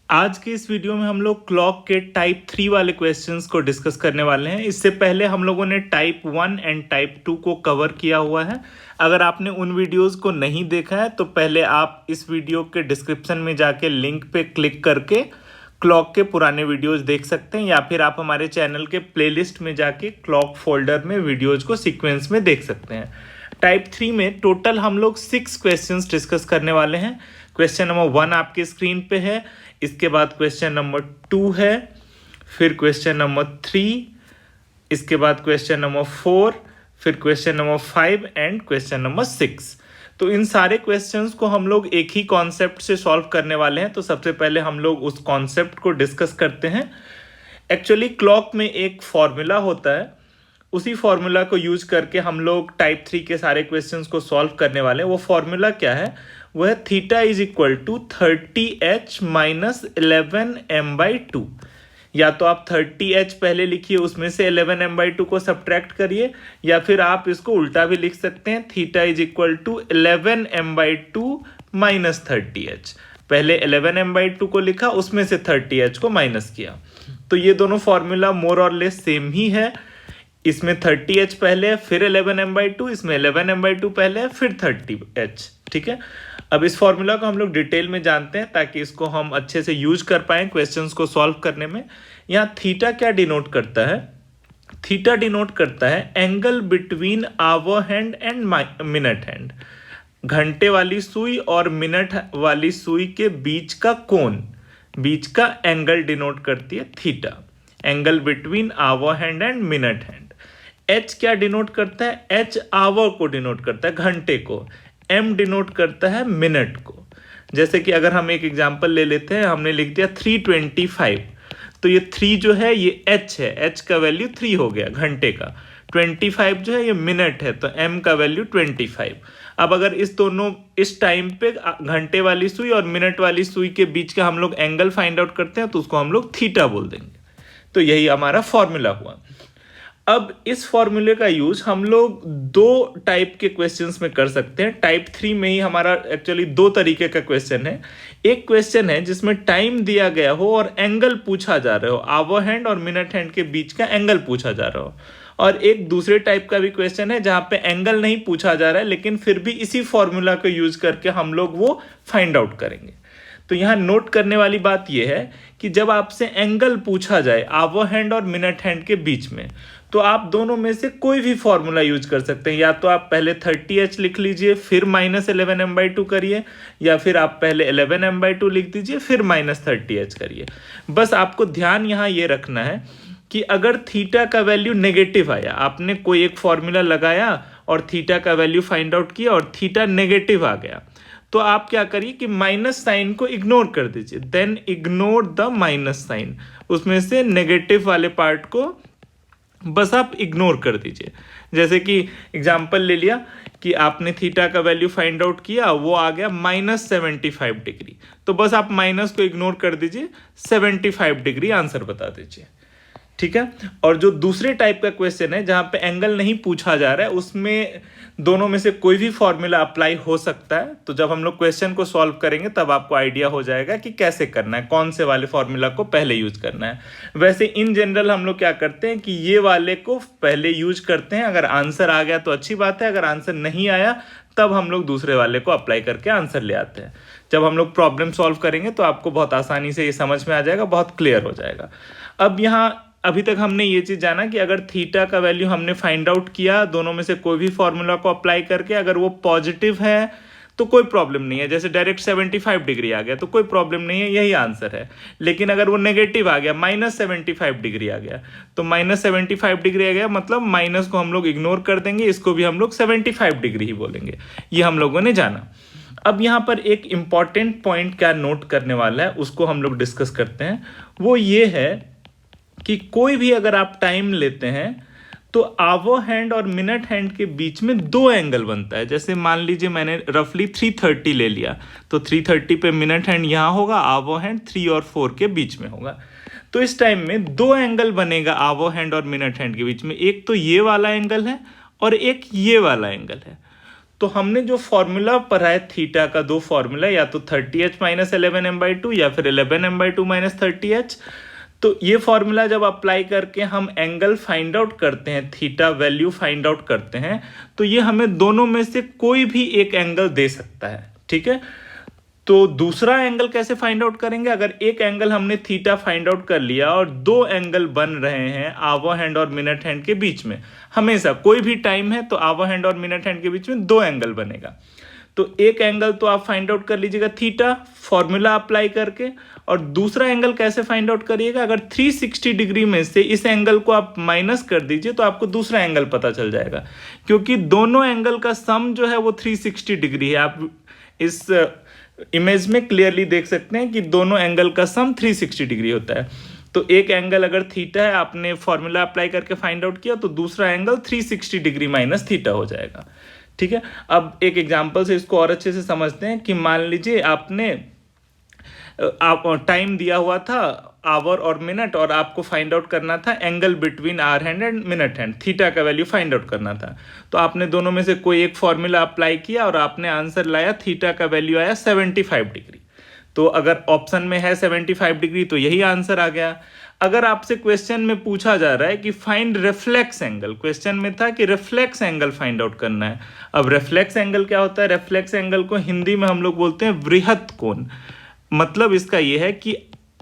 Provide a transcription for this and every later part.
आज के इस वीडियो में हम लोग क्लॉक के टाइप 3 वाले क्वेश्चंस को डिस्कस करने वाले हैं। इससे पहले हम लोगों ने टाइप 1 एंड टाइप 2 को कवर किया हुआ है। अगर आपने उन वीडियोस को नहीं देखा है तो पहले आप इस वीडियो के डिस्क्रिप्शन में जाके लिंक पे क्लिक करके क्लॉक के पुराने वीडियोस देख सकते हैं, या फिर आप हमारे चैनल के प्लेलिस्ट में जाके क्लॉक फोल्डर में वीडियोज को सीक्वेंस में देख सकते हैं। टाइप 3 में टोटल हम लोग 6 क्वेश्चंस डिस्कस करने वाले हैं। क्वेश्चन नंबर 1 आपके स्क्रीन पे है, इसके बाद क्वेश्चन नंबर 2 है, फिर क्वेश्चन नंबर 3, इसके बाद क्वेश्चन नंबर 4, फिर question number 5 and question number 6। तो इन सारे क्वेश्चंस को हम लोग एक ही कॉन्सेप्ट से सॉल्व करने वाले हैं। तो सबसे पहले हम लोग उस कॉन्सेप्ट को डिस्कस करते हैं। एक्चुअली क्लॉक में एक फॉर्मूला होता है, उसी फॉर्मूला को यूज करके हम लोग टाइप 3 के सारे क्वेश्चंस को सॉल्व करने वाले हैं। वो फॉर्मूला क्या है? वो है theta is equal to 30h minus 11m/2। या तो आप 30h पहले लिखिए, उसमें से 11m/2 को सब्ट्रैक्ट करिए, या फिर आप इसको उल्टा भी लिख सकते हैं, theta is equal to 11m/2 minus 30h। पहले 11m/2 को लिखा, उसमें से 30h को माइनस किया। तो ये दोनों फॉर्मूला मोर और लेस सेम ही है। इसमें 30h पहले है, फिर 11m/2, इसमें 11m/2 पहले है, फिर 30h। ठीक है, अब इस फॉर्मूला को हम लोग डिटेल में जानते हैं ताकि इसको हम अच्छे से यूज कर पाए क्वेश्चंस को सॉल्व करने में। यहाँ थीटा क्या डिनोट करता है? थीटा डिनोट करता है angle between hour hand and minute hand. घंटे वाली सुई और मिनट वाली सुई के बीच का कोण, बीच का एंगल डिनोट करती है theta. Angle between hour hand and minute hand. H क्या डिनोट करता है? एच आवर को डिनोट करता है, घंटे को। एम डिनोट करता है मिनट को। जैसे कि अगर हम एक एग्जांपल ले लेते हैं, हमने लिख दिया 325, तो ये 3 जो है ये एच है, एच का वैल्यू 3 हो गया घंटे का। 25 जो है ये मिनट है, तो एम का वैल्यू 25। अब अगर इस टाइम पे घंटे वाली सुई और मिनट वाली सुई के बीच का हम लोग एंगल फाइंड आउट करते हैं, तो उसको हम लोग थीटा बोल देंगे। तो यही हमारा फॉर्मूला हुआ। अब इस फॉर्मूले का यूज हम लोग 2 टाइप के क्वेश्चंस में कर सकते हैं। टाइप 3 में ही हमारा एक्चुअली 2 तरीके का क्वेश्चन है। एक क्वेश्चन है जिसमें टाइम दिया गया हो और एंगल पूछा जा रहा हो, आवर हैंड और मिनट हैंड के बीच का एंगल पूछा जा रहा हो। और एक दूसरे टाइप का भी क्वेश्चन है जहां पे एंगल नहीं पूछा जा रहा है, लेकिन फिर भी इसी फॉर्मूला को यूज करके हम लोग वो फाइंड आउट करेंगे। तो यहाँ नोट करने वाली बात यह है कि जब आपसे एंगल पूछा जाए आवर हैंड और मिनट हैंड के बीच में, तो आप दोनों में से कोई भी फॉर्मूला यूज कर सकते हैं। या तो आप पहले 30h लिख लीजिए, फिर माइनस 11m/2 करिए, या फिर आप पहले 11m/2 लिख दीजिए, फिर माइनस 30h करिए। बस आपको ध्यान यहाँ ये रखना है कि अगर थीटा का वैल्यू नेगेटिव आया, आपने कोई एक फॉर्मूला लगाया और थीटा का वैल्यू फाइंड आउट किया और थीटा नेगेटिव आ गया, तो आप क्या करिए कि माइनस साइन को इग्नोर कर दीजिए। Then ignore the minus sign, उसमें से नेगेटिव वाले पार्ट को बस आप इग्नोर कर दीजिए। जैसे कि एग्जाम्पल ले लिया कि आपने थीटा का वैल्यू फाइंड आउट किया, वो आ गया -75 डिग्री, तो बस आप माइनस को इग्नोर कर दीजिए, 75 डिग्री आंसर बता दीजिए। ठीक है। और जो दूसरे टाइप का क्वेश्चन है जहां पे एंगल नहीं पूछा जा रहा है, उसमें दोनों में से कोई भी फॉर्मूला अप्लाई हो सकता है। तो जब हम लोग क्वेश्चन को सॉल्व करेंगे तब आपको आइडिया हो जाएगा कि कैसे करना है, कौन से वाले फॉर्मूला को पहले यूज करना है। वैसे इन जनरल हम लोग क्या करते हैं कि ये वाले को पहले यूज करते हैं। अगर आंसर आ गया तो अच्छी बात है, अगर आंसर नहीं आया तब हम लोग दूसरे वाले को अप्लाई करके आंसर ले आते हैं। जब हम लोग प्रॉब्लम सॉल्व करेंगे तो आपको बहुत आसानी से ये समझ में आ जाएगा, बहुत क्लियर हो जाएगा। अब यहाँ अभी तक हमने ये चीज जाना कि अगर थीटा का वैल्यू हमने फाइंड आउट किया दोनों में से कोई भी फॉर्मूला को अप्लाई करके, अगर वो पॉजिटिव है तो कोई प्रॉब्लम नहीं है। जैसे डायरेक्ट 75 डिग्री आ गया तो कोई प्रॉब्लम नहीं है, यही आंसर है। लेकिन अगर वो नेगेटिव आ गया, -75 डिग्री आ गया, तो -75 डिग्री आ गया मतलब माइनस को हम लोग इग्नोर कर देंगे, इसको भी हम लोग 75 डिग्री ही बोलेंगे। ये हम लोगों ने जाना। अब यहाँ पर एक इंपॉर्टेंट पॉइंट क्या नोट करने वाला है, उसको हम लोग डिस्कस करते हैं। वो ये है कि कोई भी अगर आप टाइम लेते हैं तो आवर हैंड और मिनट हैंड के बीच में 2 एंगल बनता है। जैसे मान लीजिए मैंने रफली 330 ले लिया, तो 330 पे मिनट हैंड यहाँ होगा, आवर हैंड 3 और 4 के बीच में होगा। तो इस टाइम में 2 एंगल बनेगा आवर हैंड और मिनट हैंड के बीच में। एक तो ये वाला एंगल है और एक ये वाला एंगल है। तो हमने जो फॉर्मूला पढ़ा है थीटा का, दो फॉर्मूला, या तो 30h माइनस 11m/2 या फिर 11m/2 माइनस 30h। तो ये फॉर्मूला जब अप्लाई करके हम एंगल फाइंड आउट करते हैं, थीटा वैल्यू फाइंड आउट करते हैं, तो ये हमें दोनों में से कोई भी एक एंगल दे सकता है। ठीक है, तो दूसरा एंगल कैसे फाइंड आउट करेंगे? अगर एक एंगल हमने थीटा फाइंड आउट कर लिया और दो एंगल बन रहे हैं आवर हैंड और मिनट हैंड के बीच में, हमेशा कोई भी टाइम है तो आवर हैंड और मिनट हैंड के बीच में दो एंगल बनेगा। तो एक एंगल तो आप फाइंड आउट कर लीजिएगा थीटा फॉर्मूला अप्लाई करके, और दूसरा एंगल कैसे फाइंड आउट करिएगा? अगर 360 डिग्री में से इस एंगल को आप माइनस कर दीजिए तो आपको दूसरा एंगल पता चल जाएगा, क्योंकि दोनों एंगल का सम जो है वो 360 डिग्री है। आप इस इमेज में क्लियरली देख सकते हैं कि दोनों एंगल का सम 360 डिग्री होता है। तो एक एंगल अगर थीटा है, आपने फॉर्मूला अप्लाई करके फाइंड आउट किया, तो दूसरा एंगल 360 डिग्री माइनस थीटा हो जाएगा। ठीक है, अब एक एग्जांपल से इसको और अच्छे से समझते हैं कि मान लीजिए आपने टाइम दिया हुआ था आवर और मिनट, और आपको फाइंड आउट करना था angle between hour hand and minute hand, theta का वैल्यू फाइंड आउट करना था। तो आपने दोनों में से कोई एक फॉर्मूला अप्लाई किया और आपने आंसर लाया, थीटा का वैल्यू आया 75 डिग्री। तो अगर ऑप्शन में है 75 डिग्री तो यही आंसर आ गया। अगर आपसे क्वेश्चन में पूछा जा रहा है कि फाइंड रिफ्लेक्स एंगल, क्वेश्चन में था कि रिफ्लेक्स एंगल फाइंड आउट करना है। अब रिफ्लेक्स एंगल क्या होता है? रिफ्लेक्स एंगल को हिंदी में हम लोग बोलते हैं वृहत कोण। मतलब इसका यह है कि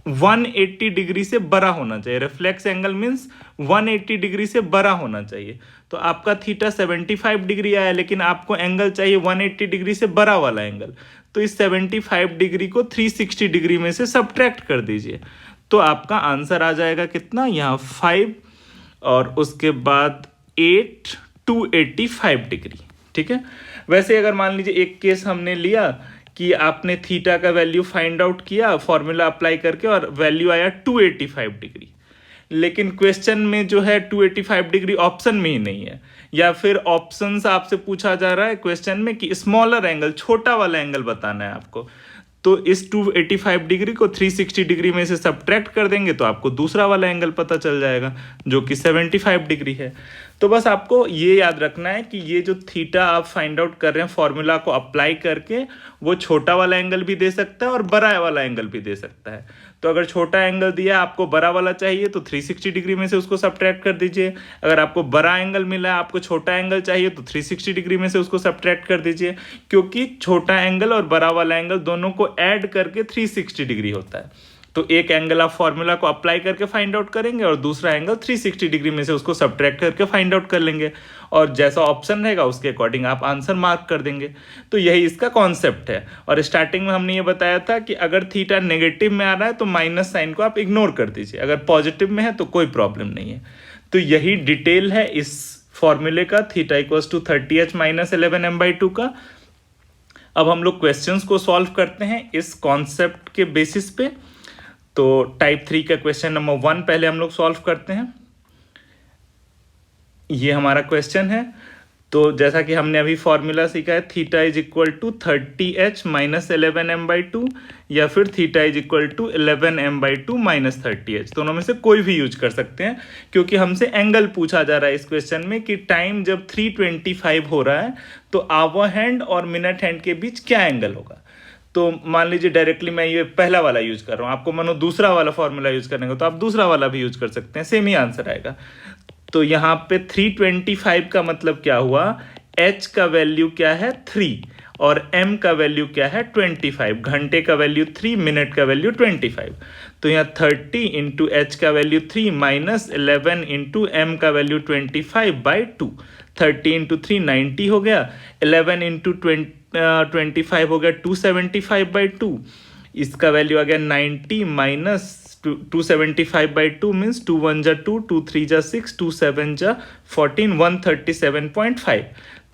180 डिग्री से बड़ा होना चाहिए। रिफ्लेक्स एंगल मीन्स 180 डिग्री से बड़ा होना चाहिए। तो आपका थीटा 75 डिग्री आया, लेकिन आपको एंगल चाहिए 180 डिग्री से बड़ा वाला एंगल। तो इस 75 डिग्री को 360 डिग्री में से सब्ट्रैक्ट कर दीजिए, तो आपका आंसर आ जाएगा कितना? यहाँ 5 और उसके बाद 8, 285 डिग्री। ठीक है, वैसे अगर मान लीजिए एक केस हमने लिया कि आपने थीटा का वैल्यू फाइंड आउट किया फॉर्मूला अप्लाई करके और वैल्यू आया 285 डिग्री, लेकिन क्वेश्चन में जो है 285 डिग्री ऑप्शन में ही नहीं है, या फिर ऑप्शन से आपसे पूछा जा रहा है क्वेश्चन में कि स्मॉलर एंगल, छोटा वाला एंगल बताना है आपको। तो इस 285 डिग्री को 360 डिग्री में से सब्ट्रैक्ट कर देंगे तो आपको दूसरा वाला एंगल पता चल जाएगा जो कि 75 डिग्री है। तो बस आपको ये याद रखना है कि ये जो थीटा आप फाइंड आउट कर रहे हैं फॉर्मूला को अप्लाई करके, वो छोटा वाला एंगल भी दे सकता है और बड़ा वाला एंगल भी दे सकता है। तो अगर छोटा एंगल दिया, आपको बड़ा वाला चाहिए, तो 360 डिग्री में से उसको सब्ट्रैक्ट कर दीजिए। अगर आपको बड़ा एंगल मिला है, आपको छोटा एंगल चाहिए, तो 360 डिग्री में से उसको सब्ट्रैक्ट कर दीजिए, क्योंकि छोटा एंगल और बड़ा वाला एंगल दोनों को ऐड करके 360 डिग्री होता है। तो एक एंगल आप फॉर्मूला को अप्लाई करके फाइंड आउट करेंगे और दूसरा एंगल 360 डिग्री में से उसको सब्ट्रैक्ट करके फाइंड आउट कर लेंगे, और जैसा ऑप्शन रहेगा उसके अकॉर्डिंग आप आंसर मार्क कर देंगे। तो यही इसका कॉन्सेप्ट है। और स्टार्टिंग में हमने ये बताया था कि अगर थीटा नेगेटिव में आ रहा है तो माइनस साइन को आप इग्नोर कर दीजिए, अगर पॉजिटिव में है तो कोई प्रॉब्लम नहीं है। तो यही डिटेल है इस फॉर्मूले का, theta equals to 30h minus 11m/2 का। अब हम लोग क्वेश्चंस को सॉल्व करते हैं इस कॉन्सेप्ट के बेसिस पे। तो टाइप 3 का क्वेश्चन नंबर 1 पहले हम लोग सॉल्व करते हैं। ये हमारा क्वेश्चन है। तो जैसा कि हमने अभी फॉर्मूला सीखा है, theta is equal to 30h minus 11m/2 या फिर theta is equal to 11m/2 minus 30h, दोनों में से कोई भी यूज कर सकते हैं, क्योंकि हमसे एंगल पूछा जा रहा है इस क्वेश्चन में कि टाइम जब 325 हो रहा है तो आवर हैंड और मिनट हैंड के बीच क्या एंगल होगा। तो मान लीजिए डायरेक्टली मैं ये पहला वाला यूज कर रहा हूँ, आपको मानो दूसरा वाला फॉर्मूला यूज करने को, तो आप दूसरा वाला भी यूज कर सकते हैं, सेम ही आंसर आएगा। तो यहाँ पे 325 का मतलब क्या हुआ, h का वैल्यू क्या है 3 और m का वैल्यू क्या है 25, घंटे का वैल्यू 3, मिनट का वैल्यू 25। तो यहाँ 30 इंटू h का वैल्यू 3 माइनस 11 इंटू m का वैल्यू 25/2, 30 इंटू 3 90 हो गया, 11 इंटू 25 हो गया 275/2, इसका वैल्यू आ गया 90 माइनस 275/2 मीन्स 2 1 जा 2, 2 3 जा 6, 2 7 जा 14, 137.5।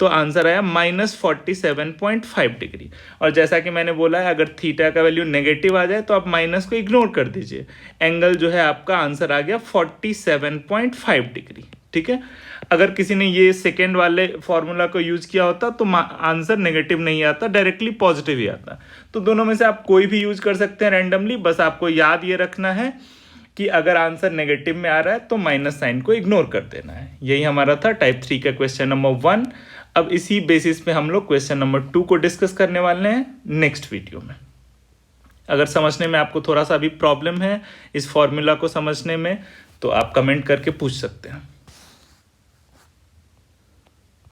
तो आंसर आया माइनस 47.5 डिग्री। और जैसा कि मैंने बोला है, अगर थीटा का वैल्यू नेगेटिव आ जाए तो आप माइनस को इग्नोर कर दीजिए, एंगल जो है आपका आंसर आ गया 47.5 डिग्री। ठीक है, अगर किसी ने ये सेकेंड वाले फॉर्मूला को यूज किया होता तो आंसर नेगेटिव नहीं आता, डायरेक्टली पॉजिटिव ही आता। तो दोनों में से आप कोई भी यूज कर सकते हैं रैंडमली, बस आपको याद ये रखना है कि अगर आंसर नेगेटिव में आ रहा है तो माइनस साइन को इग्नोर कर देना है। यही हमारा था टाइप 3 का क्वेश्चन नंबर 1। अब इसी बेसिस पे हम लोग क्वेश्चन नंबर 2 को डिस्कस करने वाले हैं नेक्स्ट वीडियो में। अगर समझने में आपको थोड़ा सा अभी प्रॉब्लम है इस फॉर्मूला को समझने में, तो आप कमेंट करके पूछ सकते हैं।